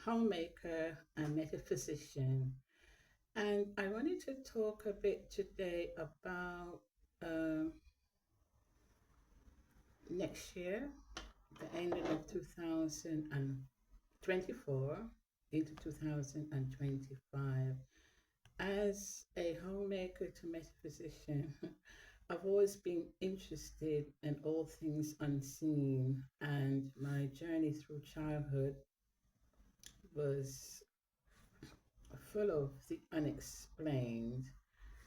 homemaker and metaphysician. And I wanted to talk a bit today about um, next year, the ending of 2024 into 2025. As a homemaker to metaphysician, I've always been interested in all things unseen, and my journey through childhood was full of the unexplained,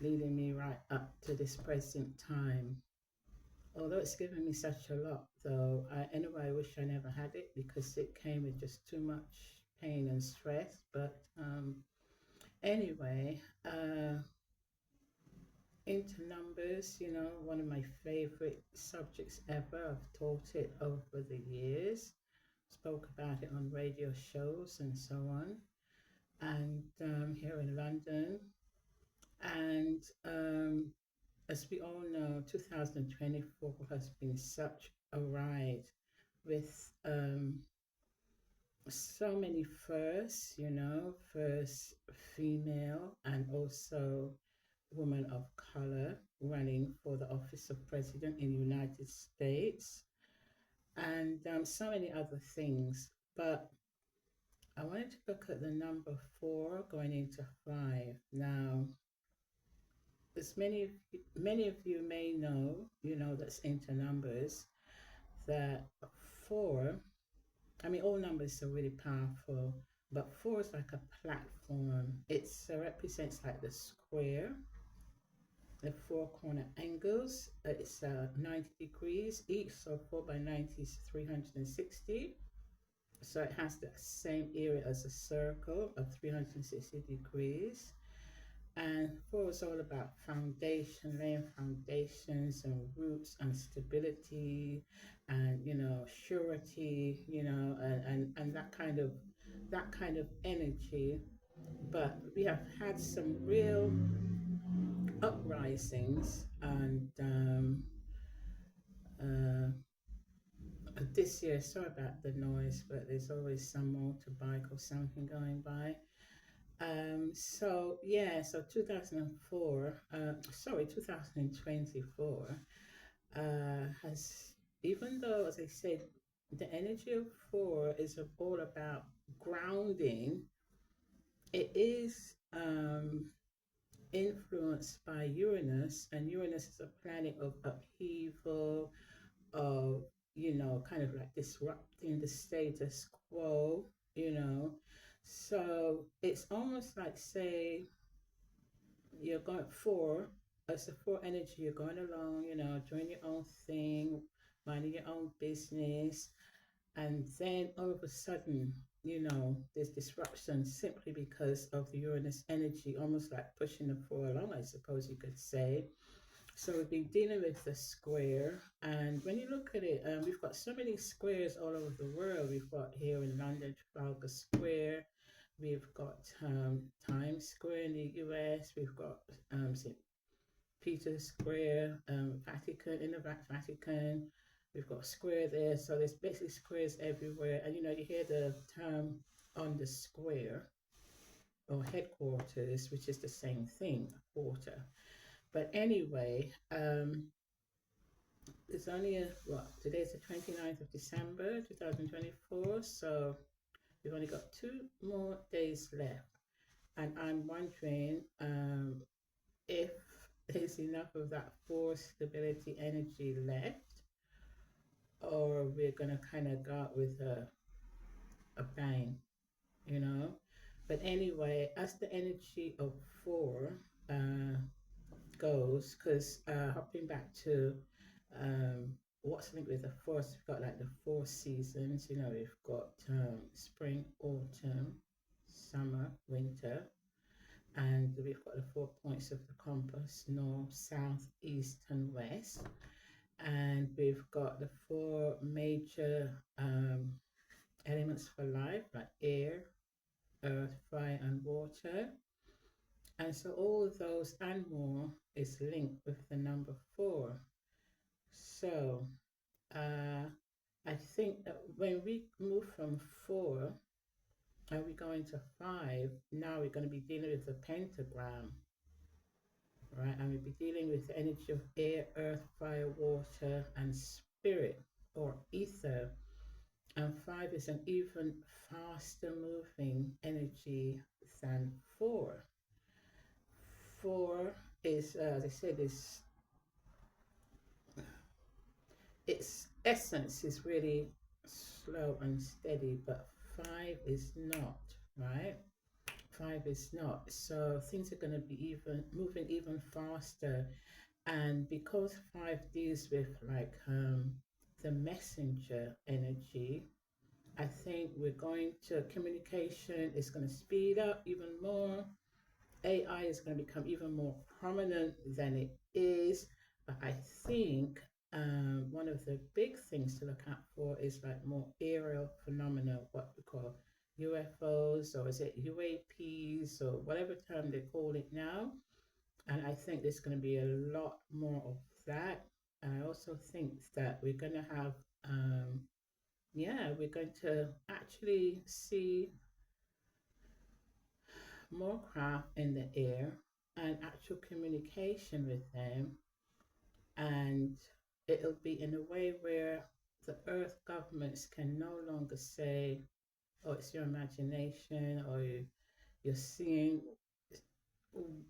leading me right up to this present time. Although it's given me such a lot, though, anyway, I wish I never had it because it came with just too much pain and stress. But anyway, into numbers, one of my favorite subjects ever. I've taught it over the years, spoke about it on radio shows and so on, and here in London. And as we all know, 2024 has been such a ride with so many firsts, first female and also woman of color running for the office of president in the United States, and so many other things. But I wanted to look at the number four going into five. Now, as many of you may know, that's into numbers, that four, I mean, all numbers are really powerful, but four is like a platform. It represents like the square, the four corner angles. It's 90 degrees each, so 4 by 90 is 360. So it has the same area as a circle of 360 degrees. And four is all about foundation, laying foundations and roots and stability and surety, and that kind of energy. But we have had some real uprisings, and uh, this year, sorry about the noise, but there's always some motorbike or something going by. So yeah, so 2004, sorry, 2024 has, even though, as I said, the energy of four is all about grounding, it is influenced by Uranus, and Uranus is a planet of upheaval, of, kind of like disrupting the status quo, you know. So it's almost like, say, you're going for, as a four energy, you're going along, doing your own thing, minding your own business, and then all of a sudden, there's disruption simply because of the Uranus energy, almost like pushing the four along, I suppose you could say. So we've been dealing with the square, and when you look at it, we've got so many squares all over the world. We've got here in London, Trafalgar Square. We've got Times Square in the US. We've got St. Peter's Square, Vatican, in the Vatican. We've got a square there. So there's basically squares everywhere. And you hear the term on the square or headquarters, which is the same thing, quarter. But anyway, it's only today's the 29th of December 2024. So we've only got 2 more days left. And I'm wondering if there's enough of that force stability energy left, or we're going to kind of go out with a bang, you know. But anyway, as the energy of four uh, goes, because hopping back to what's linked with the force, we've got like the four seasons, we've got spring, autumn, summer, winter, and we've got the 4 points of the compass: north, south, east, and west. And we've got the four major elements for life, like air, earth, fire, and water. And so all of those and more is linked with the number four. So I think that when we move from four Are we going to 5? Now we're going to be dealing with the pentagram, right? And we'll be dealing with the energy of air, earth, fire, water, and spirit or ether. And 5 is an even faster moving energy than 4. 4 is, as I said, is its essence is really slow and steady, but 5 is not, right? 5 is not. So things are going to be even moving even faster. And because 5 deals with like the messenger energy, I think we're going to communication is going to speed up even more. AI is going to become even more prominent than it is. But I think one of the big things to look out for is like more aerial phenomena, what we call UFOs, or is it UAPs, or whatever term they call it now. And I think there's going to be a lot more of that. And I also think that we're going to have, we're going to actually see more craft in the air and actual communication with them. And it'll be in a way where the earth governments can no longer say, oh, it's your imagination, or you're seeing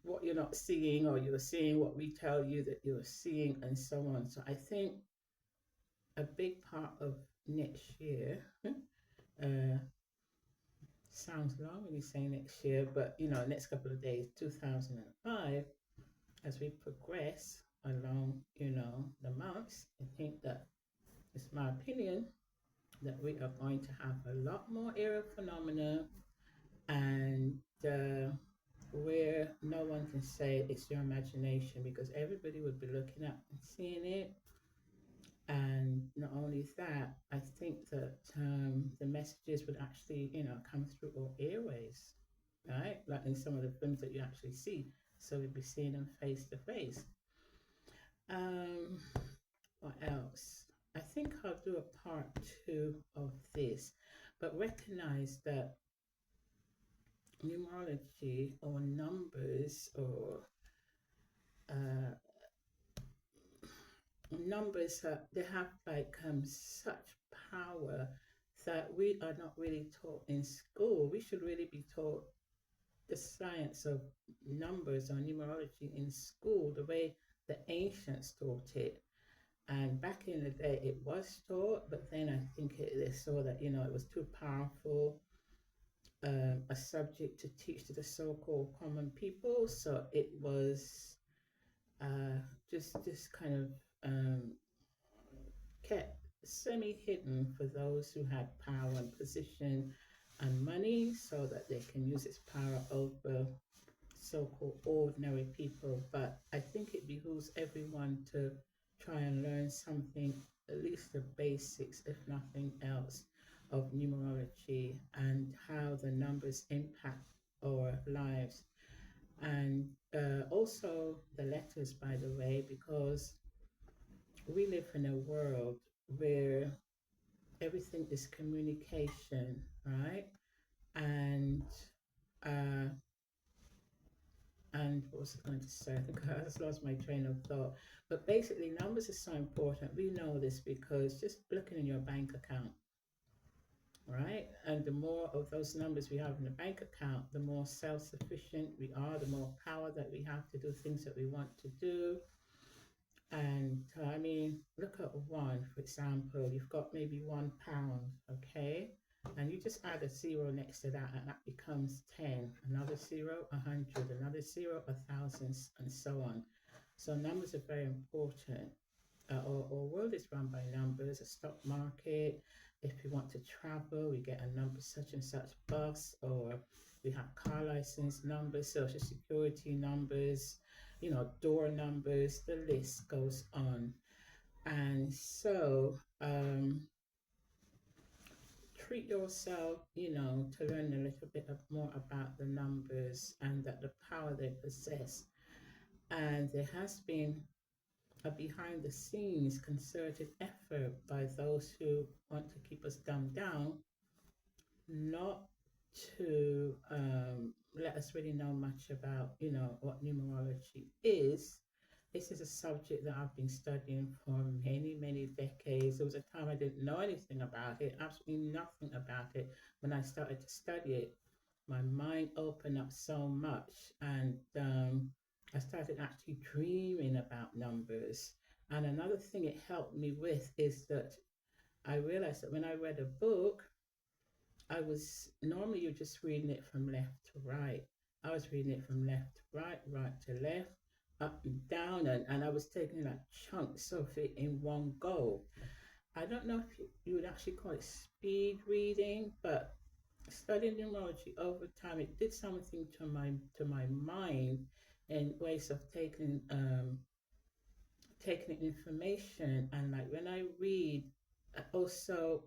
what you're not seeing, or you're seeing what we tell you that you're seeing, and so on. So I think a big part of next year, uh, sounds long when you say next year, but next couple of days, 2005, as we progress along, the months, I think that it's my opinion that we are going to have a lot more aerial phenomena, and where no one can say it's your imagination, because everybody would be looking up and seeing it. And not only that, I think that the messages would actually, come through our airways, right? Like in some of the films that you actually see. So we'd be seeing them face to face. What else? I think I'll do a part 2 of this, but recognize that numerology or numbers or uh, numbers they have like such power that we are not really taught in school. We should really be taught the science of numbers or numerology in school the way the ancients taught it. And back in the day it was taught, but then I think they saw that it was too powerful a subject to teach to the so-called common people, so it was uh, just kind of kept semi-hidden for those who had power and position and money, so that they can use its power over so-called ordinary people. But I think it behooves everyone to try and learn something, at least the basics, if nothing else, of numerology and how the numbers impact our lives. And also the letters, by the way, because we live in a world where everything is communication, right? And uh, and what was I going to say? I think I just lost my train of thought. But basically, numbers are so important. We know this because just looking in your bank account, right? And the more of those numbers we have in the bank account, the more self-sufficient we are, the more power that we have to do things that we want to do. And I mean, look at one, for example, you've got maybe £1, okay? And you just add a zero next to that, and that becomes 10. Another zero, 100, another zero, 1,000, and so on. So numbers are very important. Our world is run by numbers. A stock market, if you want to travel, we get a number, such and such bus, or we have car license numbers, social security numbers, door numbers, the list goes on. And so treat yourself, to learn a little bit more about the numbers and that the power they possess. And there has been a behind the scenes concerted effort by those who want to keep us dumbed down, not to let us really know much about, you know, what numerology is. This is a subject that I've been studying for many, many decades. There was a time I didn't know anything about it, absolutely nothing about it. When I started to study it, my mind opened up so much, and I started actually dreaming about numbers. And another thing it helped me with is that I realized that when I read a book, I was normally you're just reading it from left to right. I was reading it from left to right, right to left, up and down, and I was taking like chunks of it in one go. I don't know if you would actually call it speed reading, but studying numerology over time, it did something to my mind in ways of taking information. And like when I read, also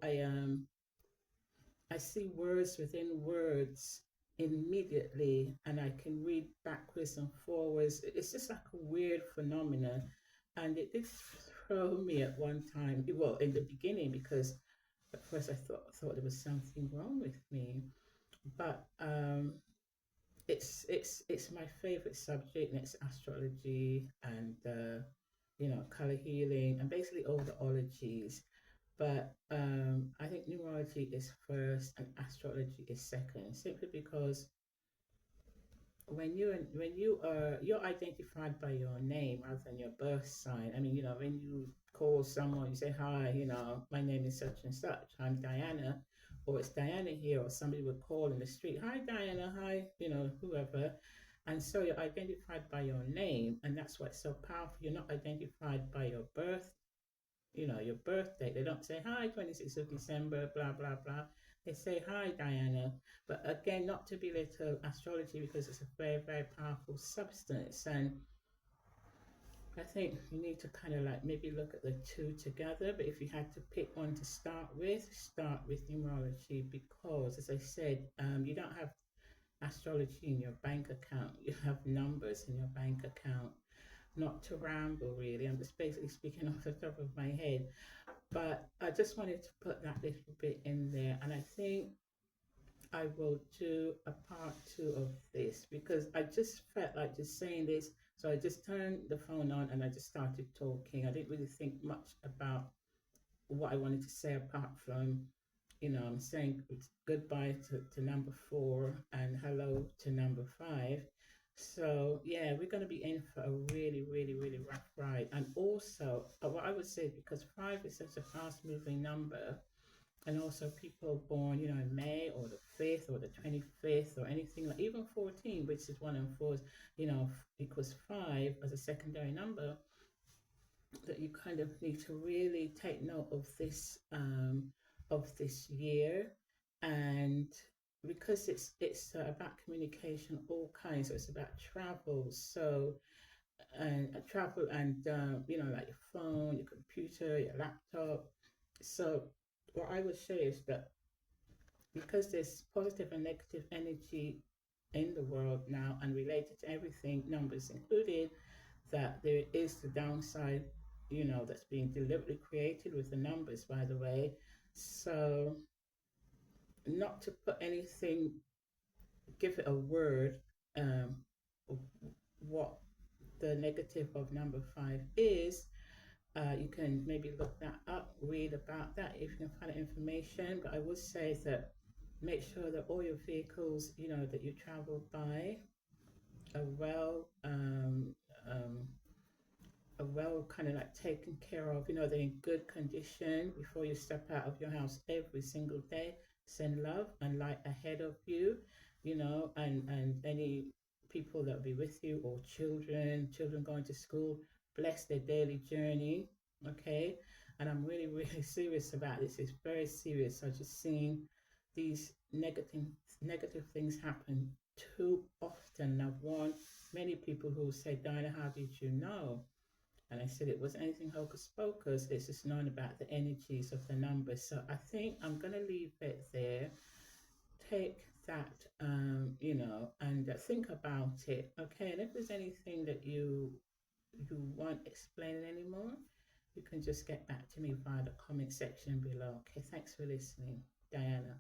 I see words within words immediately, and I can read backwards and forwards. It's just like a weird phenomenon. And it did throw me at one time, well, in the beginning, because at first I thought there was something wrong with me. But it's my favorite subject, and it's astrology and you know, color healing and basically all the ologies. But I think numerology is first and astrology is second, simply because you're identified by your name rather than your birth sign. I mean, you know, when you call someone, you say, "Hi, you know, my name is such and such. I'm Diana," or "It's Diana here," or somebody would call in the street, "Hi, Diana. Hi, you know, whoever." And so you're identified by your name, and that's what's so powerful. You're not identified by your birth, you know, your birthday. They don't say, "Hi, 26th of December, blah, blah, blah." They say, "Hi, Diana." But again, not to belittle astrology, because it's a very, very powerful substance. And I think you need to kind of like maybe look at the two together. But if you had to pick one to start with numerology, because as I said, you don't have astrology in your bank account, you have numbers in your bank account. Not to ramble, really, I'm just basically speaking off the top of my head, but I just wanted to put that little bit in there. And I think I will do a part two of this, because I just felt like just saying this. So I just turned the phone on and I just started talking. I didn't really think much about what I wanted to say, apart from, you know, I'm saying goodbye to number four and hello to number five. So yeah, we're going to be in for a really, really, really rough ride. And also, what I would say, because five is such a fast moving number, and also people born, you know, in May or the 5th or the 25th or anything, like even 14, which is one and fours, you know, equals five as a secondary number, that you kind of need to really take note of this year. And because it's about communication, all kinds, so it's about travel. So and travel, and you know, like your phone, your computer, your laptop. So what I would say is that because there's positive and negative energy in the world now, and related to everything, numbers included, that there is the downside, you know, that's being deliberately created with the numbers, by the way. So not to put anything, give it a word, um, what the negative of number five is. You can maybe look that up, read about that if you can find information. But I would say that make sure that all your vehicles, you know, that you travel by are well kind of like taken care of. You know, they're in good condition before you step out of your house every single day. Send love and light ahead of you, you know, and any people that will be with you, or children going to school, bless their daily journey. Okay. And I'm really, really serious about this. It's very serious. I've just seen these negative things happen too often. I've warned many people who say, "Diana, how did you know?" And I said it wasn't anything hocus pocus, it's just knowing about the energies of the numbers. So I think I'm going to leave it there. Take that, you know, and think about it. Okay. And if there's anything that you want explaining anymore, you can just get back to me via the comment section below. Okay. Thanks for listening. Diana.